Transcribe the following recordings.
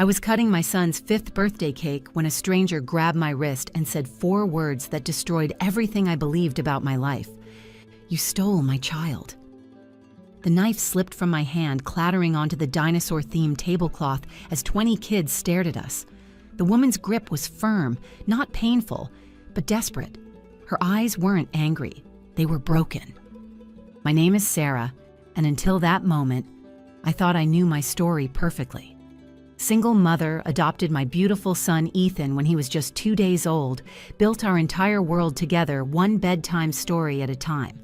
I was cutting my son's 5th birthday cake when a stranger grabbed my wrist and said 4 words that destroyed everything I believed about my life. "You stole my child." The knife slipped from my hand, clattering onto the dinosaur-themed tablecloth as 20 kids stared at us. The woman's grip was firm, not painful, but desperate. Her eyes weren't angry. They were broken. My name is Sarah, and until that moment, I thought I knew my story perfectly. Single mother, adopted my beautiful son Ethan when he was just 2 days old, built our entire world together, one bedtime story at a time.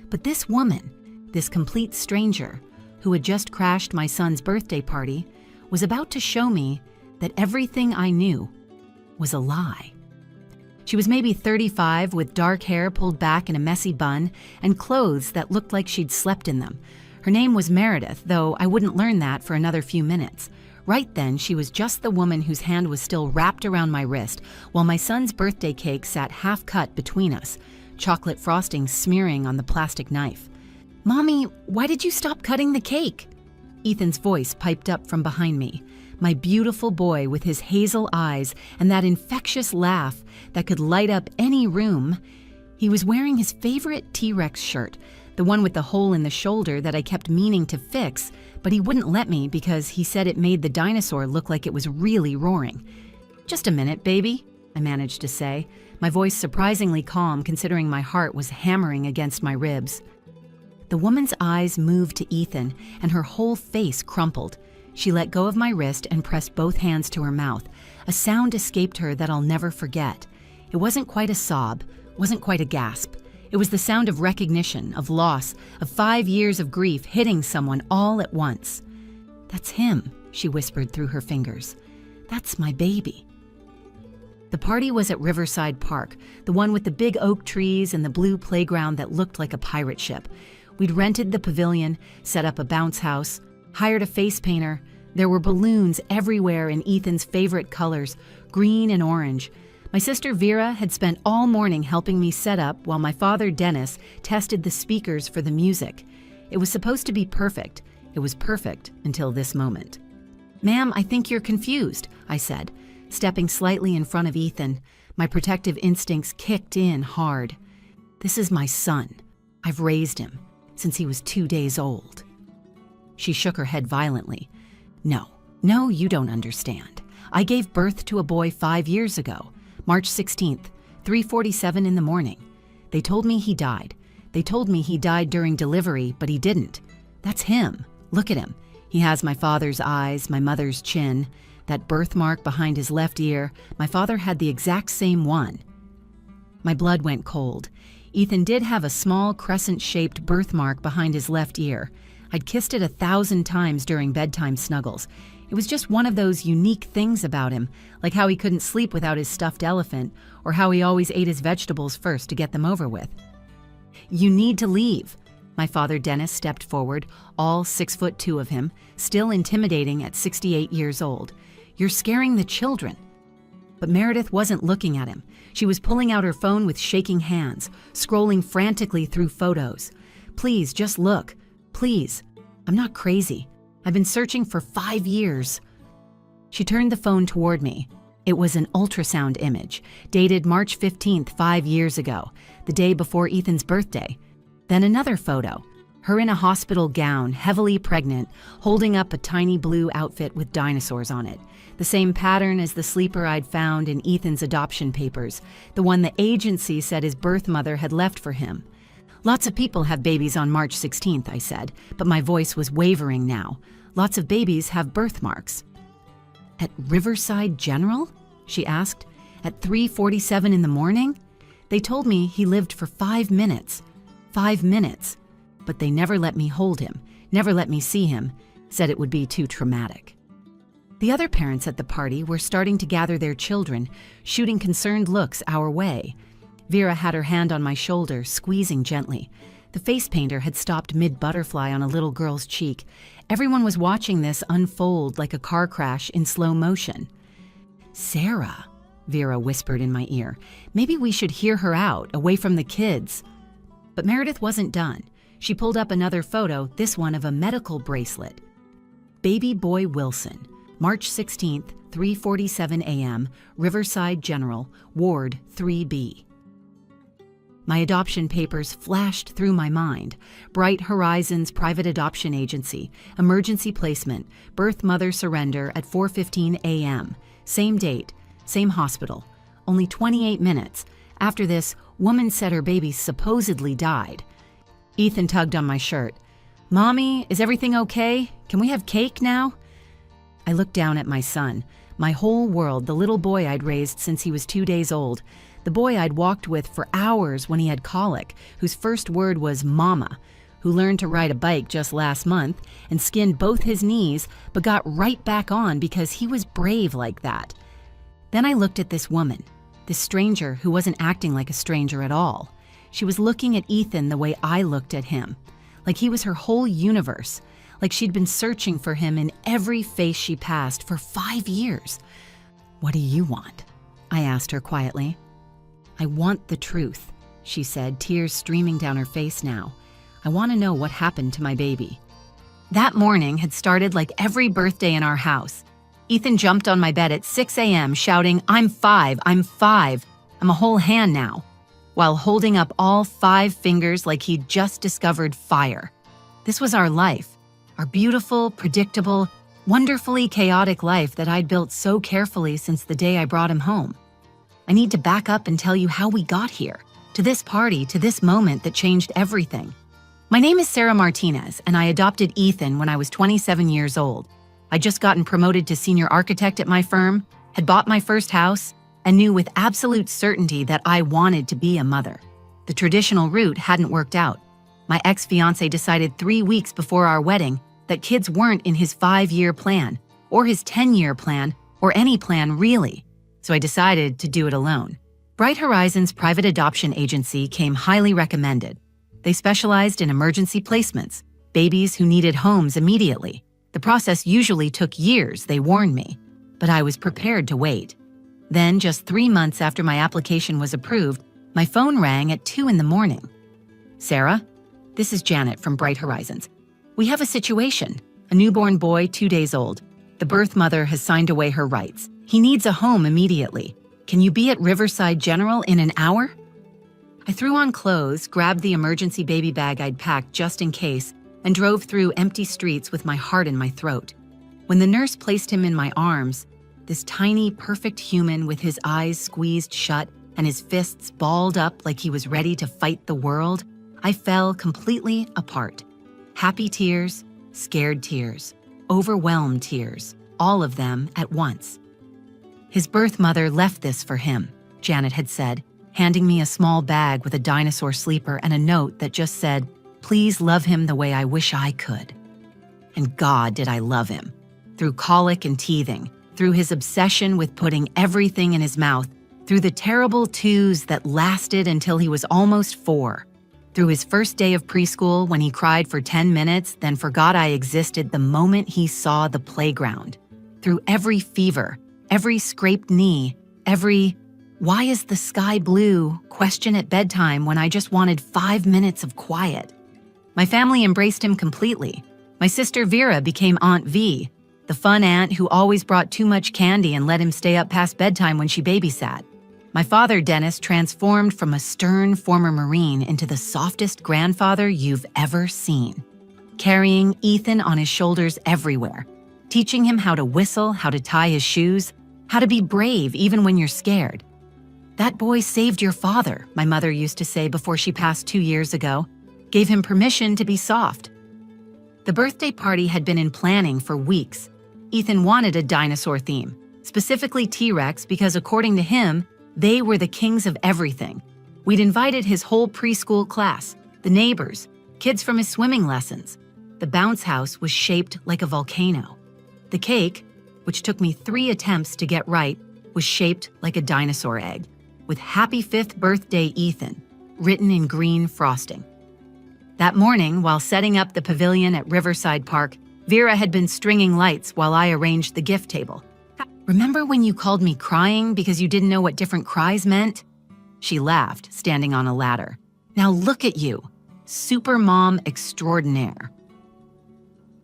But this woman, this complete stranger, who had just crashed my son's birthday party, was about to show me that everything I knew was a lie. She was maybe 35, with dark hair pulled back in a messy bun and clothes that looked like she'd slept in them. Her name was Meredith, though I wouldn't learn that for another few minutes. Right then, she was just the woman whose hand was still wrapped around my wrist while my son's birthday cake sat half-cut between us, chocolate frosting smearing on the plastic knife. "Mommy, why did you stop cutting the cake?" Ethan's voice piped up from behind me. My beautiful boy with his hazel eyes and that infectious laugh that could light up any room. He was wearing his favorite T-Rex shirt, the one with the hole in the shoulder that I kept meaning to fix, but he wouldn't let me because he said it made the dinosaur look like it was really roaring. "Just a minute, baby," I managed to say, my voice surprisingly calm considering my heart was hammering against my ribs. The woman's eyes moved to Ethan, and her whole face crumpled. She let go of my wrist and pressed both hands to her mouth. A sound escaped her that I'll never forget. It wasn't quite a sob, wasn't quite a gasp. It was the sound of recognition, of loss, of 5 years of grief hitting someone all at once. "That's him," she whispered through her fingers. "That's my baby." The party was at Riverside Park, the one with the big oak trees and the blue playground that looked like a pirate ship. We'd rented the pavilion, set up a bounce house, hired a face painter. There were balloons everywhere in Ethan's favorite colors, green and orange. My sister Vera had spent all morning helping me set up while my father Dennis tested the speakers for the music. It was supposed to be perfect. It was perfect until this moment. "Ma'am, I think you're confused," I said, stepping slightly in front of Ethan. My protective instincts kicked in hard. "This is my son. I've raised him since he was 2 days old." She shook her head violently. No, you don't understand. I gave birth to a boy 5 years ago, March 16th, 3:47 in the morning. They told me he died. They told me he died during delivery, but he didn't. That's him. Look at him. He has my father's eyes, my mother's chin, that birthmark behind his left ear. My father had the exact same one. My blood went cold. Ethan did have a small crescent-shaped birthmark behind his left ear. I'd kissed it 1,000 times during bedtime snuggles. It was just one of those unique things about him, like how he couldn't sleep without his stuffed elephant, or how he always ate his vegetables first to get them over with. "You need to leave." My father Dennis stepped forward, all 6'2" of him, still intimidating at 68 years old. "You're scaring the children." But Meredith wasn't looking at him. She was pulling out her phone with shaking hands, scrolling frantically through photos. "Please, just look. Please. I'm not crazy. I've been searching for 5 years." She turned the phone toward me. It was an ultrasound image, dated March 15th, 5 years ago, the day before Ethan's birthday. Then another photo, her in a hospital gown, heavily pregnant, holding up a tiny blue outfit with dinosaurs on it. The same pattern as the sleeper I'd found in Ethan's adoption papers, the one the agency said his birth mother had left for him. "Lots of people have babies on March 16th, I said, but my voice was wavering now. "Lots of babies have birthmarks." "At Riverside General?" she asked. "At 3:47 in the morning? They told me he lived for 5 minutes. 5 minutes. But they never let me hold him, never let me see him, said it would be too traumatic." The other parents at the party were starting to gather their children, shooting concerned looks our way. Vera had her hand on my shoulder, squeezing gently. The face painter had stopped mid-butterfly on a little girl's cheek. Everyone was watching this unfold like a car crash in slow motion. "Sarah," Vera whispered in my ear, "maybe we should hear her out, away from the kids." But Meredith wasn't done. She pulled up another photo, this one of a medical bracelet. "Baby boy Wilson, March 16th, 3:47 a.m., Riverside General, Ward 3B. My adoption papers flashed through my mind. Bright Horizons Private Adoption Agency, emergency placement, birth mother surrender at 4:15 a.m. Same date, same hospital. Only 28 minutes. After this, woman said her baby supposedly died. Ethan tugged on my shirt. "Mommy, is everything okay? Can we have cake now?" I looked down at my son, my whole world, the little boy I'd raised since he was 2 days old, the boy I'd walked with for hours when he had colic, whose first word was mama, who learned to ride a bike just last month and skinned both his knees, but got right back on because he was brave like that. Then I looked at this woman, this stranger who wasn't acting like a stranger at all. She was looking at Ethan the way I looked at him, like he was her whole universe, like she'd been searching for him in every face she passed for 5 years. "What do you want?" I asked her quietly. "I want the truth," she said, tears streaming down her face now. "I want to know what happened to my baby." That morning had started like every birthday in our house. Ethan jumped on my bed at 6 a.m. shouting, "I'm 5, I'm 5, I'm a whole hand now," while holding up all 5 fingers like he'd just discovered fire. This was our life, our beautiful, predictable, wonderfully chaotic life that I'd built so carefully since the day I brought him home. I need to back up and tell you how we got here, to this party, to this moment that changed everything. My name is Sarah Martinez, and I adopted Ethan when I was 27 years old. I'd just gotten promoted to senior architect at my firm, had bought my first house, and knew with absolute certainty that I wanted to be a mother. The traditional route hadn't worked out. My ex-fiancé decided 3 weeks before our wedding that kids weren't in his 5-year plan, or his 10-year plan, or any plan really. So I decided to do it alone. Bright Horizons Private Adoption Agency came highly recommended. They specialized in emergency placements, babies who needed homes immediately. The process usually took years, they warned me, but I was prepared to wait. Then, just 3 months after my application was approved, my phone rang at 2 in the morning. "Sarah, this is Janet from Bright Horizons. We have a situation. A newborn boy, 2 days old. The birth mother has signed away her rights. He needs a home immediately. Can you be at Riverside General in an hour?" I threw on clothes, grabbed the emergency baby bag I'd packed just in case, and drove through empty streets with my heart in my throat. When the nurse placed him in my arms, this tiny, perfect human with his eyes squeezed shut and his fists balled up like he was ready to fight the world, I fell completely apart. Happy tears, scared tears, overwhelmed tears, all of them at once. His birth mother left this for him, Janet had said, handing me a small bag with a dinosaur sleeper and a note that just said, "Please love him the way I wish I could." And God, did I love him. Through colic and teething, through his obsession with putting everything in his mouth, through the terrible twos that lasted until he was almost 4, through his first day of preschool when he cried for 10 minutes, then forgot I existed the moment he saw the playground, through every fever, every scraped knee, every "why is the sky blue?" question at bedtime when I just wanted 5 minutes of quiet. My family embraced him completely. My sister Vera became Aunt V, the fun aunt who always brought too much candy and let him stay up past bedtime when she babysat. My father, Dennis, transformed from a stern former Marine into the softest grandfather you've ever seen, carrying Ethan on his shoulders everywhere, teaching him how to whistle, how to tie his shoes, how to be brave even when you're scared. "That boy saved your father," my mother used to say before she passed 2 years ago, gave him permission to be soft. The birthday party had been in planning for weeks. Ethan wanted a dinosaur theme, specifically T-Rex because according to him, they were the kings of everything. We'd invited his whole preschool class, the neighbors, kids from his swimming lessons. The bounce house was shaped like a volcano. The cake, which took me 3 attempts to get right, was shaped like a dinosaur egg, with "Happy 5th Birthday, Ethan" written in green frosting. That morning, while setting up the pavilion at Riverside Park, Vera had been stringing lights while I arranged the gift table. "Remember when you called me crying because you didn't know what different cries meant?" She laughed, standing on a ladder. "Now look at you, super mom extraordinaire."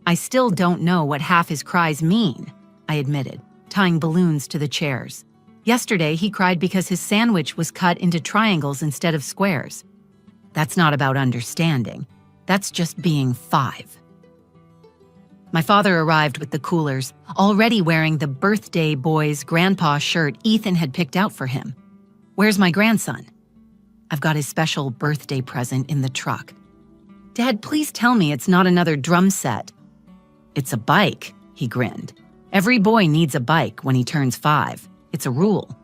I still don't know what half his cries mean. I admitted, tying balloons to the chairs. Yesterday, he cried because his sandwich was cut into triangles instead of squares. That's not about understanding. That's just being 5. My father arrived with the coolers, already wearing the birthday boy's grandpa shirt Ethan had picked out for him. Where's my grandson? I've got his special birthday present in the truck. Dad, please tell me it's not another drum set. It's a bike, he grinned. Every boy needs a bike when he turns 5. It's a rule.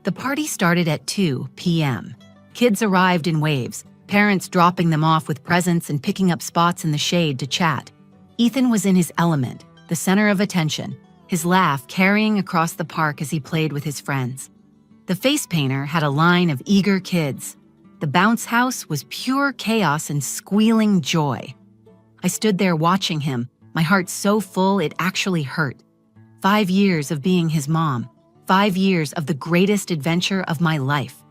The party started at 2 p.m. Kids arrived in waves, parents dropping them off with presents and picking up spots in the shade to chat. Ethan was in his element, the center of attention, his laugh carrying across the park as he played with his friends. The face painter had a line of eager kids. The bounce house was pure chaos and squealing joy. I stood there watching him, my heart so full it actually hurt. 5 years of being his mom, 5 years of the greatest adventure of my life.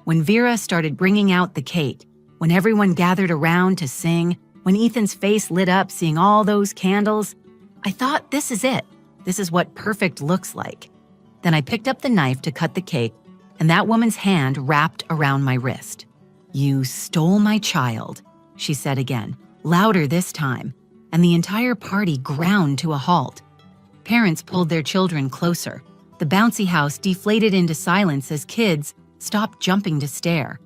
When Vera started bringing out the cake, when everyone gathered around to sing, when Ethan's face lit up seeing all those candles, I thought, this is it. This is what perfect looks like. Then I picked up the knife to cut the cake, and that woman's hand wrapped around my wrist. "You stole my child," she said again, louder this time, and the entire party ground to a halt. Parents pulled their children closer. The bouncy house deflated into silence as kids stopped jumping to stare.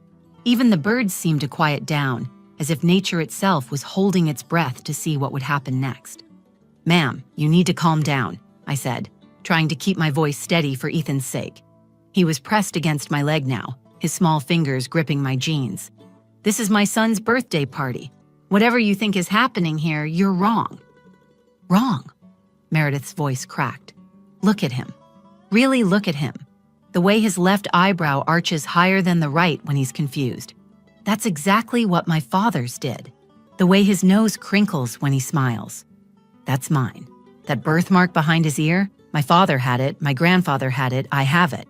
Even the birds seemed to quiet down, as if nature itself was holding its breath to see what would happen next. "Ma'am, you need to calm down," I said, trying to keep my voice steady for Ethan's sake. He was pressed against my leg now, his small fingers gripping my jeans. "This is my son's birthday party. Whatever you think is happening here, you're wrong." "Wrong?" Meredith's voice cracked. "Look at him. Really look at him. The way his left eyebrow arches higher than the right when he's confused. That's exactly what my father's did. The way his nose crinkles when he smiles. That's mine. That birthmark behind his ear, my father had it, my grandfather had it, I have it."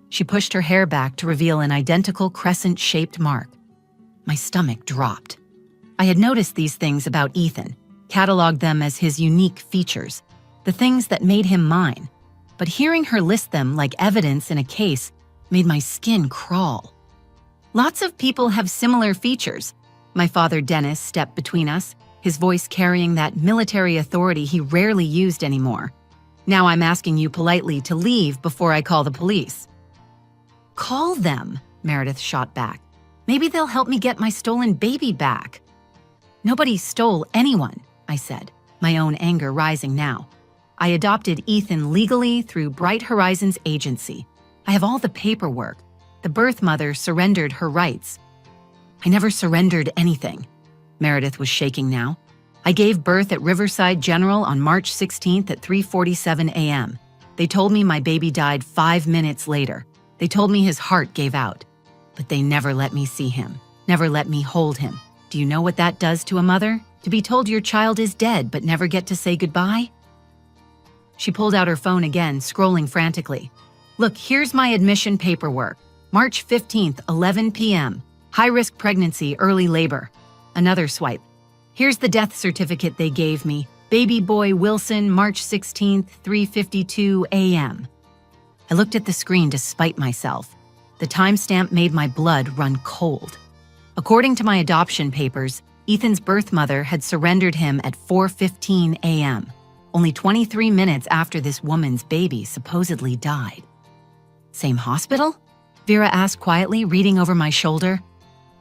She pushed her hair back to reveal an identical crescent-shaped mark. My stomach dropped. I had noticed these things about Ethan, cataloged them as his unique features, the things that made him mine. But hearing her list them like evidence in a case made my skin crawl. "Lots of people have similar features." My father Dennis stepped between us, his voice carrying that military authority he rarely used anymore. "Now I'm asking you politely to leave before I call the police." "Call them," Meredith shot back. "Maybe they'll help me get my stolen baby back." "Nobody stole anyone," I said, my own anger rising now. I adopted Ethan legally through Bright Horizons agency. I have all the paperwork. The birth mother surrendered her rights. "I never surrendered anything." Meredith was shaking now. "I gave birth at Riverside General on March 16th at 3:47 a.m. They told me my baby died 5 minutes later. They told me his heart gave out. But they never let me see him, never let me hold him. Do you know what that does to a mother? To be told your child is dead but never get to say goodbye?" She pulled out her phone again, scrolling frantically. "Look, here's my admission paperwork. March 15th, 11 p.m. High-risk pregnancy, early labor." Another swipe. "Here's the death certificate they gave me. Baby boy Wilson, March 16th, 3:52 a.m. I looked at the screen to spite myself. The timestamp made my blood run cold. According to my adoption papers, Ethan's birth mother had surrendered him at 4:15 a.m., only 23 minutes after this woman's baby supposedly died. "Same hospital?" Vera asked quietly, reading over my shoulder.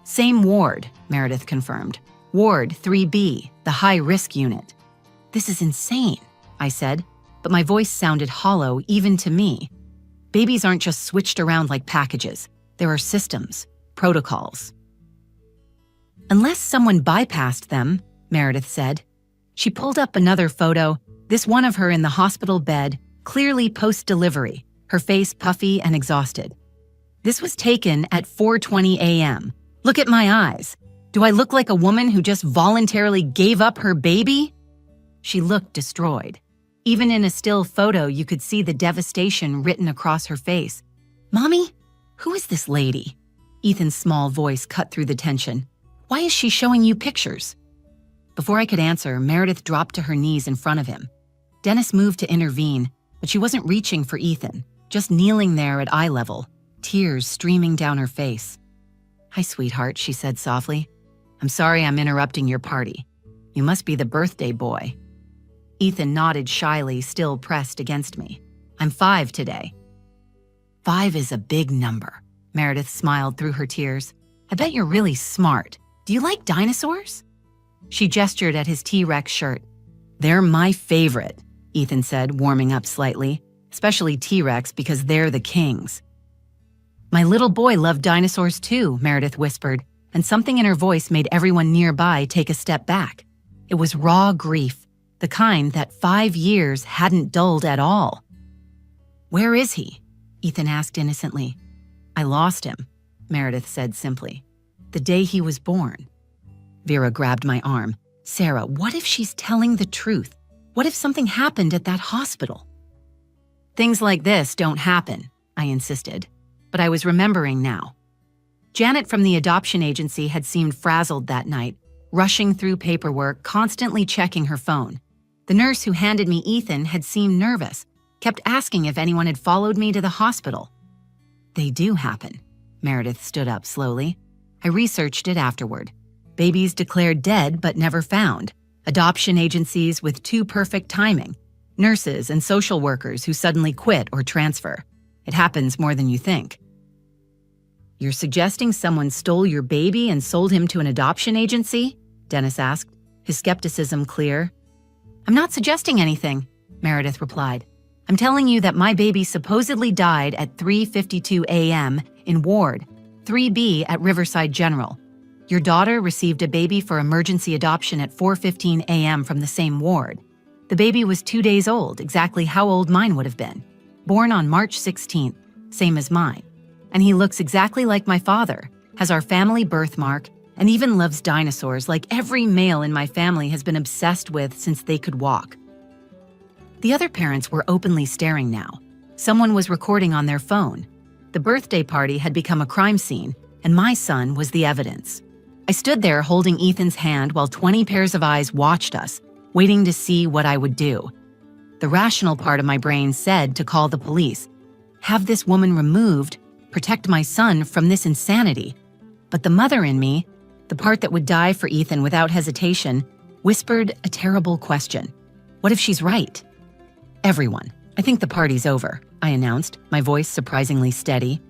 "Same ward," Meredith confirmed. "Ward 3B, the high-risk unit." "This is insane," I said, but my voice sounded hollow even to me. Babies aren't just switched around like packages. There are systems, protocols. "Unless someone bypassed them," Meredith said. She pulled up another photo, this one of her in the hospital bed, clearly post-delivery, her face puffy and exhausted. "This was taken at 4:20 a.m. Look at my eyes. Do I look like a woman who just voluntarily gave up her baby?" She looked destroyed. Even in a still photo, you could see the devastation written across her face. "Mommy, who is this lady?" Ethan's small voice cut through the tension. "Why is she showing you pictures?" Before I could answer, Meredith dropped to her knees in front of him. Dennis moved to intervene, but she wasn't reaching for Ethan, just kneeling there at eye level, tears streaming down her face. "Hi, sweetheart," she said softly. "I'm sorry I'm interrupting your party. You must be the birthday boy." Ethan nodded shyly, still pressed against me. "I'm 5 today." 5 is a big number. Meredith smiled through her tears. "I bet you're really smart. Do you like dinosaurs?" She gestured at his T-Rex shirt. "They're my favorite," Ethan said, warming up slightly, "especially T-Rex because they're the kings." "My little boy loved dinosaurs too," Meredith whispered, and something in her voice made everyone nearby take a step back. It was raw grief, the kind that 5 years hadn't dulled at all. "Where is he?" Ethan asked innocently. "I lost him," Meredith said simply. "The day he was born." Vera grabbed my arm. "Sarah, what if she's telling the truth? What if something happened at that hospital?" "Things like this don't happen," I insisted, but I was remembering now. Janet from the adoption agency had seemed frazzled that night, rushing through paperwork, constantly checking her phone. The nurse who handed me Ethan had seemed nervous, kept asking if anyone had followed me to the hospital. "They do happen." Meredith stood up slowly. "I researched it afterward. Babies declared dead but never found. Adoption agencies with too perfect timing. Nurses and social workers who suddenly quit or transfer. It happens more than you think." "You're suggesting someone stole your baby and sold him to an adoption agency?" Dennis asked, his skepticism clear. "I'm not suggesting anything," Meredith replied. "I'm telling you that my baby supposedly died at 3:52 a.m. in Ward 3B at Riverside General. Your daughter received a baby for emergency adoption at 4:15 a.m. from the same ward. The baby was 2 days old, exactly how old mine would have been. Born on March 16th, same as mine. And he looks exactly like my father, has our family birthmark, and even loves dinosaurs like every male in my family has been obsessed with since they could walk." The other parents were openly staring now. Someone was recording on their phone. The birthday party had become a crime scene, and my son was the evidence. I stood there holding Ethan's hand while 20 pairs of eyes watched us, waiting to see what I would do. The rational part of my brain said to call the police, have this woman removed, protect my son from this insanity. But the mother in me, the part that would die for Ethan without hesitation, whispered a terrible question. What if she's right? "Everyone, I think the party's over," I announced, my voice surprisingly steady.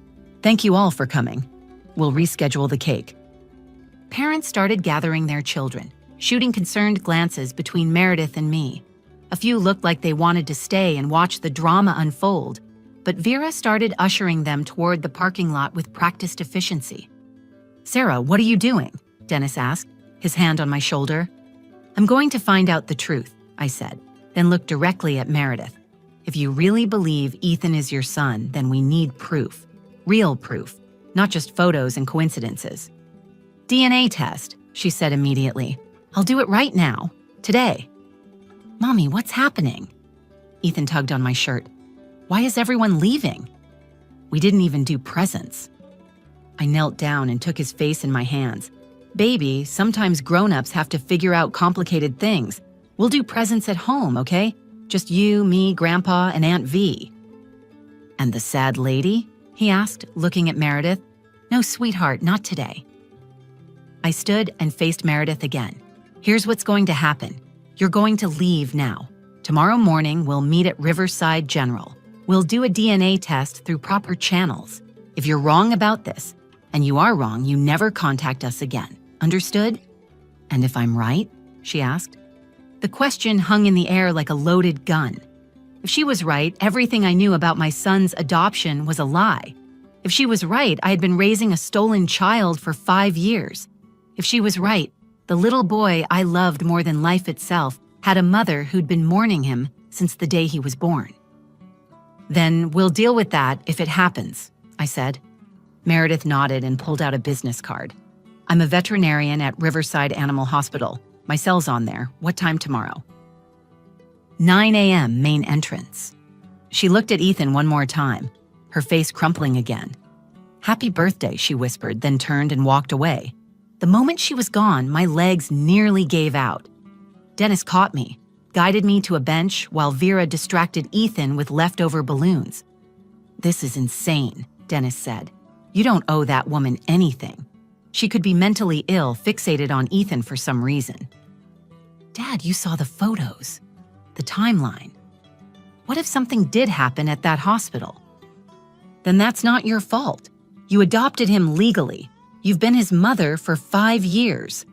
"Thank you all for coming. We'll reschedule the cake." Parents started gathering their children, shooting concerned glances between Meredith and me. A few looked like they wanted to stay and watch the drama unfold, but Vera started ushering them toward the parking lot with practiced efficiency. "Sarah, what are you doing?" Dennis asked, his hand on my shoulder. "I'm going to find out the truth," I said, then looked directly at Meredith. "If you really believe Ethan is your son, then we need proof. Real proof, not just photos and coincidences." "DNA test," she said immediately. "I'll do it right now, today." "Mommy, what's happening?" Ethan tugged on my shirt. "Why is everyone leaving?" "We didn't even do presents." I knelt down and took his face in my hands. "Baby, sometimes grown-ups have to figure out complicated things. We'll do presents at home, okay? Just you, me, Grandpa, and Aunt V." "And the sad lady?" he asked, looking at Meredith. "No, sweetheart, not today." I stood and faced Meredith again. "Here's what's going to happen. You're going to leave now. Tomorrow morning, we'll meet at Riverside General. We'll do a DNA test through proper channels. If you're wrong about this, and you are wrong, you never contact us again. Understood?" "And if I'm right?" she asked. The question hung in the air like a loaded gun. If she was right, everything I knew about my son's adoption was a lie. If she was right, I had been raising a stolen child for 5 years. If she was right, the little boy I loved more than life itself had a mother who'd been mourning him since the day he was born. "Then we'll deal with that if it happens," I said. Meredith nodded and pulled out a business card. "I'm a veterinarian at Riverside Animal Hospital. My cell's on there. What time tomorrow?" 9 a.m. main entrance. She looked at Ethan one more time, her face crumpling again. "Happy birthday," she whispered, then turned and walked away. The moment she was gone, my legs nearly gave out. Dennis caught me. guided me to a bench while Vera distracted Ethan with leftover balloons. "This is insane," Dennis said. "You don't owe that woman anything. She could be mentally ill, fixated on Ethan for some reason." "Dad, you saw the photos, the timeline. What if something did happen at that hospital?" "Then that's not your fault. You adopted him legally. You've been his mother for 5 years.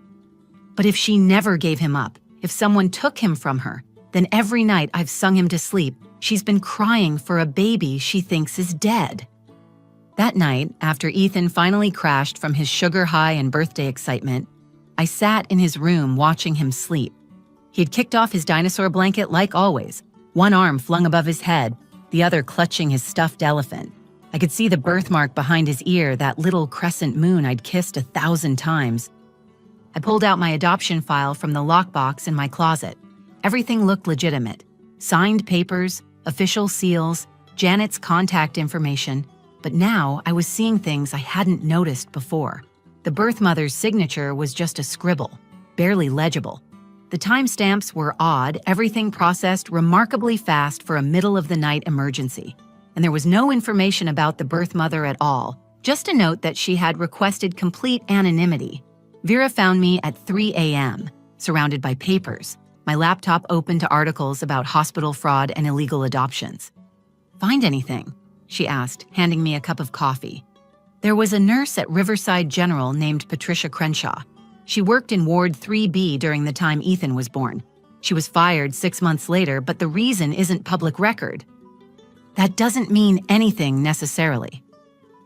But if she never gave him up, if someone took him from her, then every night I've sung him to sleep, she's been crying for a baby she thinks is dead." That night, after Ethan finally crashed from his sugar high and birthday excitement, I sat in his room watching him sleep. He had kicked off his dinosaur blanket like always, one arm flung above his head, the other clutching his stuffed elephant. I could see the birthmark behind his ear, that little crescent moon I'd kissed 1,000 times. I pulled out my adoption file from the lockbox in my closet. Everything looked legitimate. Signed papers, official seals, Janet's contact information. But now I was seeing things I hadn't noticed before. The birth mother's signature was just a scribble, barely legible. The timestamps were odd, everything processed remarkably fast for a middle-of-the-night emergency. And there was no information about the birth mother at all, just a note that she had requested complete anonymity. Vera found me at 3 a.m., surrounded by papers, my laptop open to articles about hospital fraud and illegal adoptions. "Find anything?" she asked, handing me a cup of coffee. There was a nurse at Riverside General named Patricia Crenshaw. She worked in Ward 3B during the time Ethan was born. She was fired 6 months later, but the reason isn't public record. "That doesn't mean anything necessarily."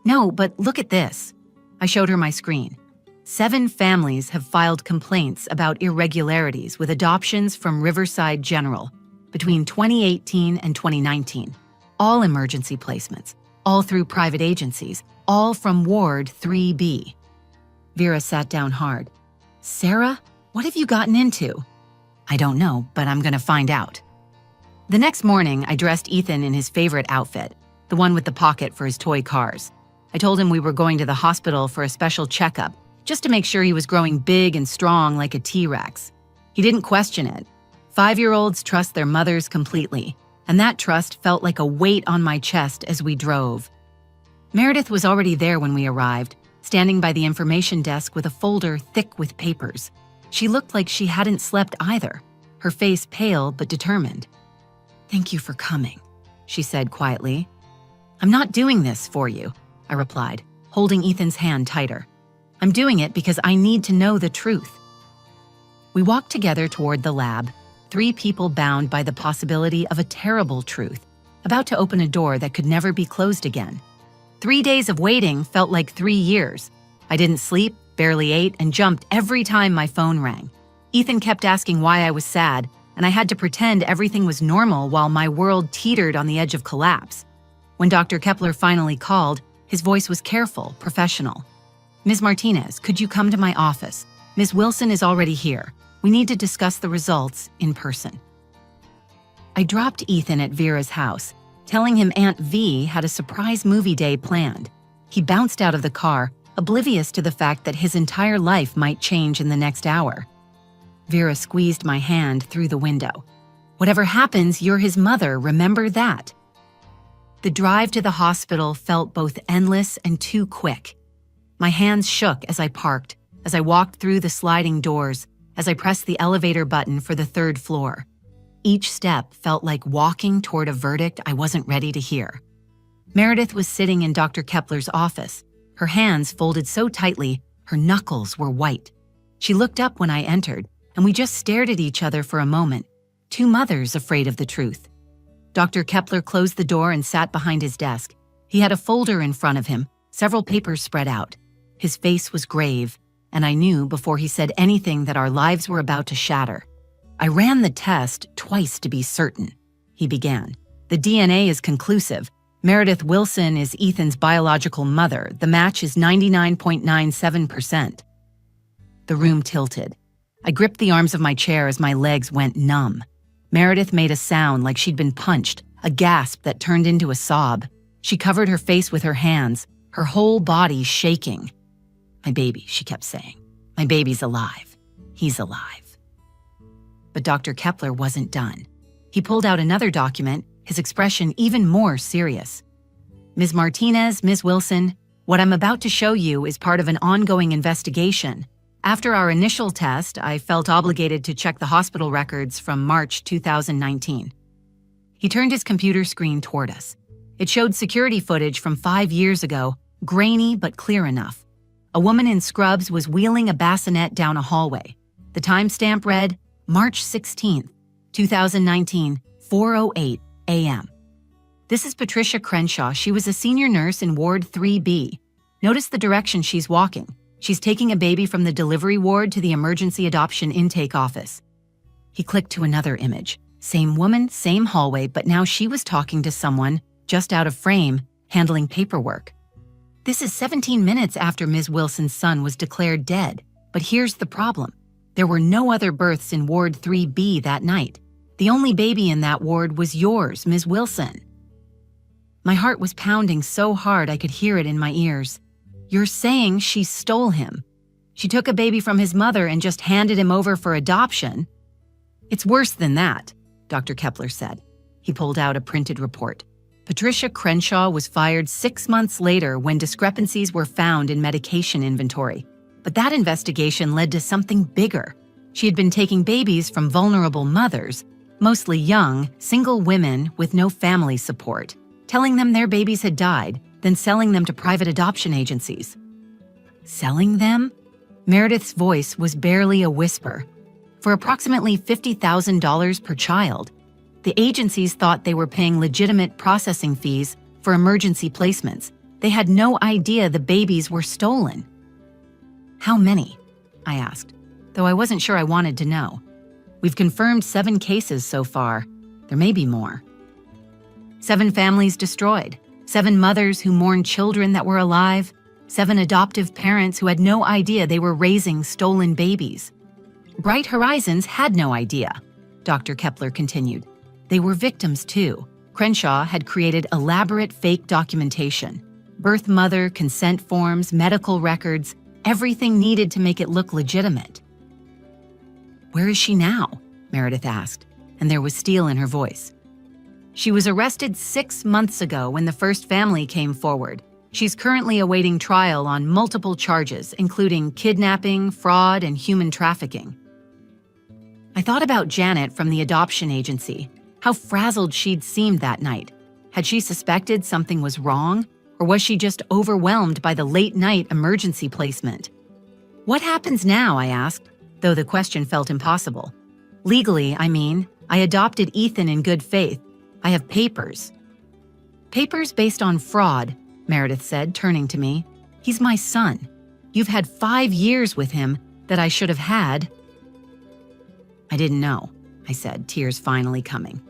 "No, but look at this." I showed her my screen. 7 families have filed complaints about irregularities with adoptions from Riverside General between 2018 and 2019. All emergency placements, all through private agencies, all from Ward 3B. Vera sat down hard. "Sarah, what have you gotten into?" "I don't know, but I'm gonna find out." The next morning, I dressed Ethan in his favorite outfit, the one with the pocket for his toy cars. I told him we were going to the hospital for a special checkup, just to make sure he was growing big and strong like a T-Rex. He didn't question it. 5-year-olds trust their mothers completely, and that trust felt like a weight on my chest as we drove. Meredith was already there when we arrived, standing by the information desk with a folder thick with papers. She looked like she hadn't slept either, her face pale but determined. "Thank you for coming," she said quietly. "I'm not doing this for you," I replied, holding Ethan's hand tighter. "I'm doing it because I need to know the truth." We walked together toward the lab, 3 people bound by the possibility of a terrible truth, about to open a door that could never be closed again. 3 days of waiting felt like 3 years. I didn't sleep, barely ate, and jumped every time my phone rang. Ethan kept asking why I was sad, and I had to pretend everything was normal while my world teetered on the edge of collapse. When Dr. Kepler finally called, his voice was careful, professional. "Ms. Martinez, could you come to my office? Ms. Wilson is already here. We need to discuss the results in person." I dropped Ethan at Vera's house, telling him Aunt V had a surprise movie day planned. He bounced out of the car, oblivious to the fact that his entire life might change in the next hour. Vera squeezed my hand through the window. "Whatever happens, you're his mother, remember that." The drive to the hospital felt both endless and too quick. My hands shook as I parked, as I walked through the sliding doors, as I pressed the elevator button for the 3rd floor. Each step felt like walking toward a verdict I wasn't ready to hear. Meredith was sitting in Dr. Kepler's office, her hands folded so tightly, her knuckles were white. She looked up when I entered, and we just stared at each other for a moment, 2 mothers afraid of the truth. Dr. Kepler closed the door and sat behind his desk. He had a folder in front of him, several papers spread out. His face was grave, and I knew before he said anything that our lives were about to shatter. "I ran the test twice to be certain," he began. "The DNA is conclusive. Meredith Wilson is Ethan's biological mother. The match is 99.97%. The room tilted. I gripped the arms of my chair as my legs went numb. Meredith made a sound like she'd been punched, a gasp that turned into a sob. She covered her face with her hands, her whole body shaking. "My baby," she kept saying. "My baby's alive. He's alive." But Dr. Kepler wasn't done. He pulled out another document, his expression even more serious. Ms. Martinez, Ms. Wilson, what I'm about to show you is part of an ongoing investigation. After our initial test, I felt obligated to check the hospital records from March 2019. He turned his computer screen toward us. It showed security footage from 5 years ago, grainy but clear enough. A woman in scrubs was wheeling a bassinet down a hallway. The timestamp read, March 16th, 2019, 4:08 a.m. This is Patricia Crenshaw. She was a senior nurse in Ward 3B. Notice the direction she's walking. She's taking a baby from the delivery ward to the emergency adoption intake office. He clicked to another image. Same woman, same hallway, but now she was talking to someone, just out of frame, handling paperwork. This is 17 minutes after Ms. Wilson's son was declared dead. But here's the problem. There were no other births in Ward 3B that night. The only baby in that ward was yours, Ms. Wilson. My heart was pounding so hard I could hear it in my ears. You're saying she stole him. She took a baby from his mother and just handed him over for adoption. It's worse than that, Dr. Kepler said. He pulled out a printed report. Patricia Crenshaw was fired 6 months later when discrepancies were found in medication inventory. But that investigation led to something bigger. She had been taking babies from vulnerable mothers, mostly young, single women with no family support, telling them their babies had died, then selling them to private adoption agencies. Selling them? Meredith's voice was barely a whisper. For approximately $50,000 per child, the agencies thought they were paying legitimate processing fees for emergency placements. They had no idea the babies were stolen. How many? I asked, though I wasn't sure I wanted to know. We've confirmed 7 cases so far. There may be more. 7 families destroyed, 7 mothers who mourned children that were alive, 7 adoptive parents who had no idea they were raising stolen babies. Bright Horizons had no idea, Dr. Kepler continued. They were victims too. Crenshaw had created elaborate fake documentation. Birth mother, consent forms, medical records, everything needed to make it look legitimate. Where is she now? Meredith asked, and there was steel in her voice. She was arrested 6 months ago when the first family came forward. She's currently awaiting trial on multiple charges, including kidnapping, fraud, and human trafficking. I thought about Janet from the adoption agency, how frazzled she'd seemed that night. Had she suspected something was wrong, or was she just overwhelmed by the late-night emergency placement? What happens now, I asked, though the question felt impossible. Legally, I mean, I adopted Ethan in good faith. I have papers. Papers based on fraud, Meredith said, turning to me. He's my son. You've had 5 years with him that I should have had. I didn't know, I said, tears finally coming.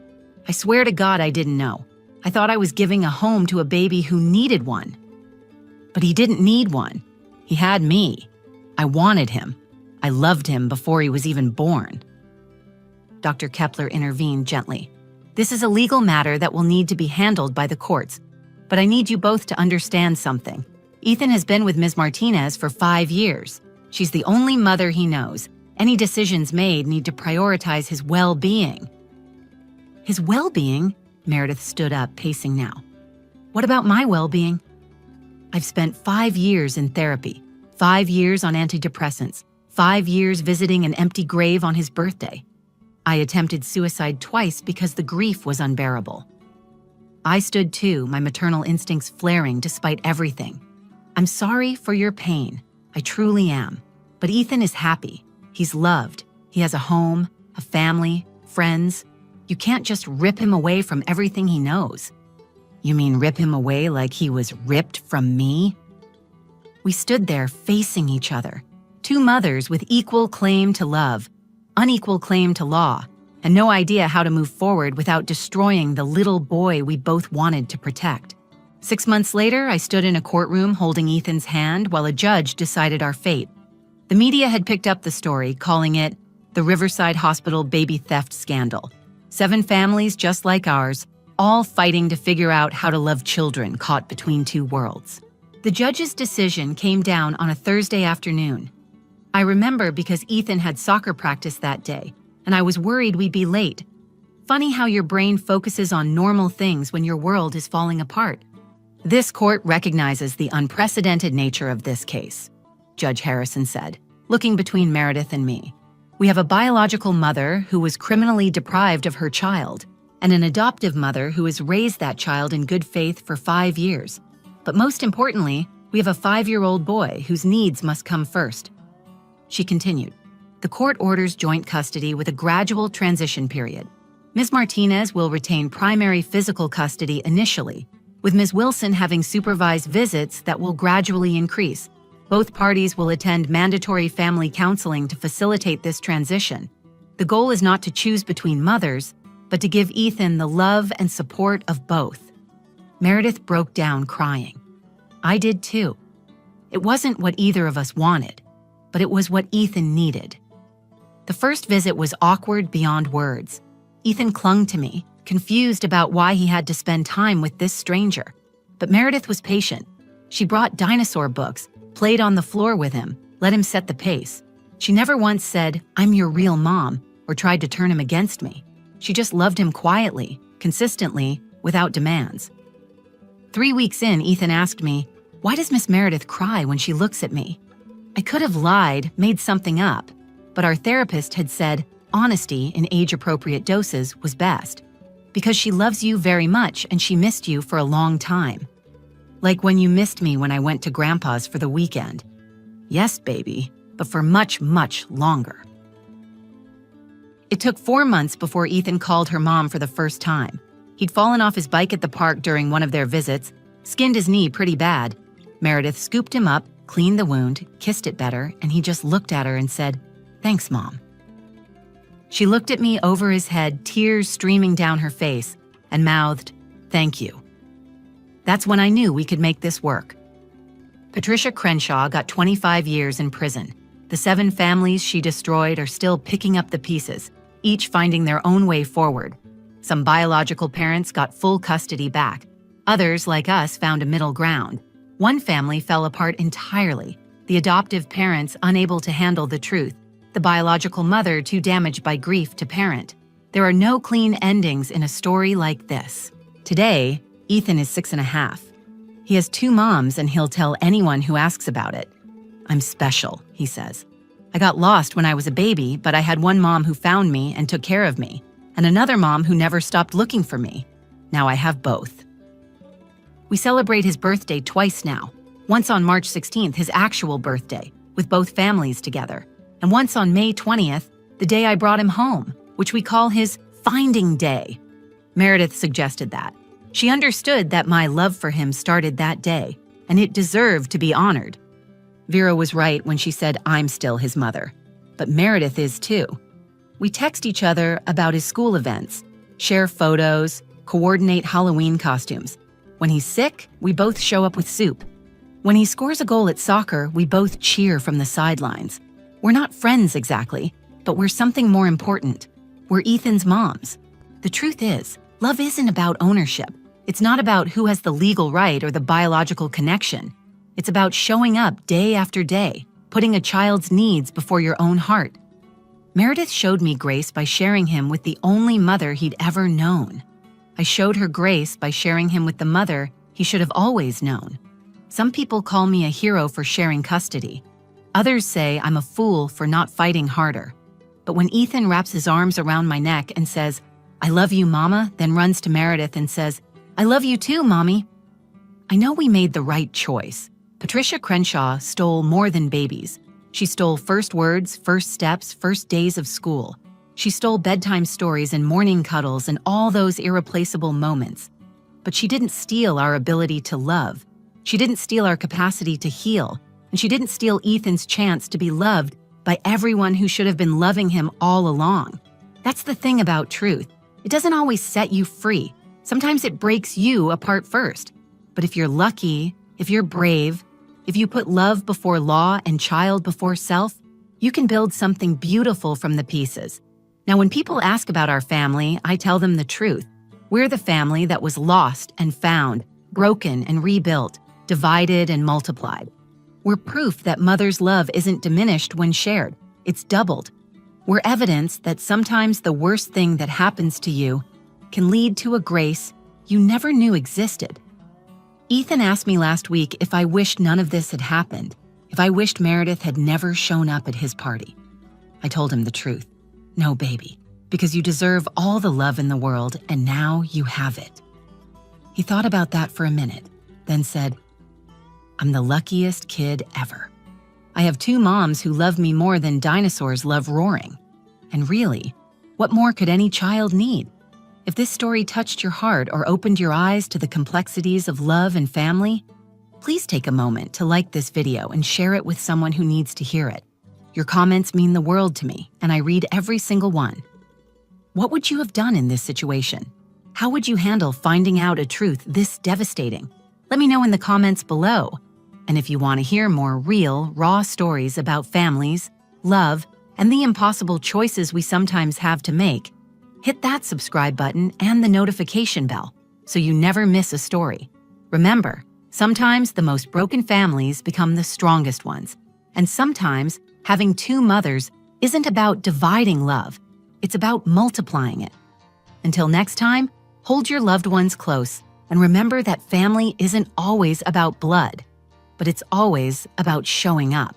I swear to God I didn't know. I thought I was giving a home to a baby who needed one. But he didn't need one. He had me. I wanted him. I loved him before he was even born. Dr. Kepler intervened gently. This is a legal matter that will need to be handled by the courts, but I need you both to understand something. Ethan has been with Ms. Martinez for 5 years. She's the only mother he knows. Any decisions made need to prioritize his well-being. His well-being? Meredith stood up, pacing now. What about my well-being? I've spent 5 years in therapy, 5 years on antidepressants, 5 years visiting an empty grave on his birthday. I attempted suicide twice because the grief was unbearable. I stood too, my maternal instincts flaring despite everything. I'm sorry for your pain. I truly am. But Ethan is happy. He's loved. He has a home, a family, friends. You can't just rip him away from everything he knows. You mean rip him away like he was ripped from me? We stood there facing each other. 2 mothers with equal claim to love, unequal claim to law, and no idea how to move forward without destroying the little boy we both wanted to protect. 6 months later, I stood in a courtroom holding Ethan's hand while a judge decided our fate. The media had picked up the story, calling it the Riverside Hospital baby theft scandal. 7 families just like ours, all fighting to figure out how to love children caught between 2 worlds. The judge's decision came down on a Thursday afternoon. I remember because Ethan had soccer practice that day. and I was worried we'd be late. Funny how your brain focuses on normal things when your world is falling apart. This court recognizes the unprecedented nature of this case, Judge Harrison said, looking between Meredith and me. We have a biological mother who was criminally deprived of her child, and an adoptive mother who has raised that child in good faith for 5 years. But most importantly, we have a 5-year-old boy whose needs must come first. She continued, the court orders joint custody with a gradual transition period. Ms. Martinez will retain primary physical custody initially, with Ms. Wilson having supervised visits that will gradually increase. Both parties will attend mandatory family counseling to facilitate this transition. The goal is not to choose between mothers, but to give Ethan the love and support of both. Meredith broke down crying. I did too. It wasn't what either of us wanted, but it was what Ethan needed. The first visit was awkward beyond words. Ethan clung to me, confused about why he had to spend time with this stranger. But Meredith was patient. She brought dinosaur books, played on the floor with him, let him set the pace. She never once said, "I'm your real mom," or tried to turn him against me. She just loved him quietly, consistently, without demands. 3 weeks in, Ethan asked me, "Why does Miss Meredith cry when she looks at me?" I could have lied, made something up, but our therapist had said honesty in age-appropriate doses was best, because she loves you very much and she missed you for a long time. Like when you missed me when I went to Grandpa's for the weekend. Yes, baby, but for much, much longer. It took 4 months before Ethan called her mom for the first time. He'd fallen off his bike at the park during one of their visits, skinned his knee pretty bad. Meredith scooped him up, cleaned the wound, kissed it better, and he just looked at her and said, "Thanks, Mom." She looked at me over his head, tears streaming down her face, and mouthed, "Thank you." That's when I knew we could make this work. Patricia Crenshaw got 25 years in prison. The 7 families she destroyed are still picking up the pieces, each finding their own way forward. Some biological parents got full custody back. Others, like us, found a middle ground. One family fell apart entirely, the adoptive parents unable to handle the truth, the biological mother too damaged by grief to parent. There are no clean endings in a story like this. Today, Ethan is 6.5. He has 2 moms and he'll tell anyone who asks about it. "I'm special," he says. "I got lost when I was a baby, but I had one mom who found me and took care of me, and another mom who never stopped looking for me. Now I have both." We celebrate his birthday twice now. Once on March 16th, his actual birthday, with both families together. And once on May 20th, the day I brought him home, which we call his Finding Day. Meredith suggested that. She understood that my love for him started that day, and it deserved to be honored. Vera was right when she said I'm still his mother, but Meredith is too. We text each other about his school events, share photos, coordinate Halloween costumes. When he's sick, we both show up with soup. When he scores a goal at soccer, we both cheer from the sidelines. We're not friends exactly, but we're something more important. We're Ethan's moms. The truth is, love isn't about ownership. It's not about who has the legal right or the biological connection. It's about showing up day after day, putting a child's needs before your own heart. Meredith showed me grace by sharing him with the only mother he'd ever known. I showed her grace by sharing him with the mother he should have always known. Some people call me a hero for sharing custody. Others say I'm a fool for not fighting harder. But when Ethan wraps his arms around my neck and says, "I love you, Mama," then runs to Meredith and says, "I love you too, Mommy," I know we made the right choice. Patricia Crenshaw stole more than babies. She stole first words, first steps, first days of school. She stole bedtime stories and morning cuddles and all those irreplaceable moments. But she didn't steal our ability to love. She didn't steal our capacity to heal. And she didn't steal Ethan's chance to be loved by everyone who should have been loving him all along. That's the thing about truth. It doesn't always set you free. Sometimes it breaks you apart first. But if you're lucky, if you're brave, if you put love before law and child before self, you can build something beautiful from the pieces. Now, when people ask about our family, I tell them the truth. We're the family that was lost and found, broken and rebuilt, divided and multiplied. We're proof that mother's love isn't diminished when shared. It's doubled. We're evidence that sometimes the worst thing that happens to you can lead to a grace you never knew existed. Ethan asked me last week if I wished none of this had happened, if I wished Meredith had never shown up at his party. I told him the truth. No, baby, because you deserve all the love in the world, and now you have it. He thought about that for a minute, then said, I'm the luckiest kid ever. I have 2 moms who love me more than dinosaurs love roaring. And really, what more could any child need? If this story touched your heart or opened your eyes to the complexities of love and family, please take a moment to like this video and share it with someone who needs to hear it. Your comments mean the world to me, and I read every single one. What would you have done in this situation? How would you handle finding out a truth this devastating? Let me know in the comments below. And if you want to hear more real, raw stories about families, love, and the impossible choices we sometimes have to make, hit that subscribe button and the notification bell so you never miss a story. Remember, sometimes the most broken families become the strongest ones, and sometimes having 2 mothers isn't about dividing love, it's about multiplying it. Until next time, hold your loved ones close and remember that family isn't always about blood, but it's always about showing up.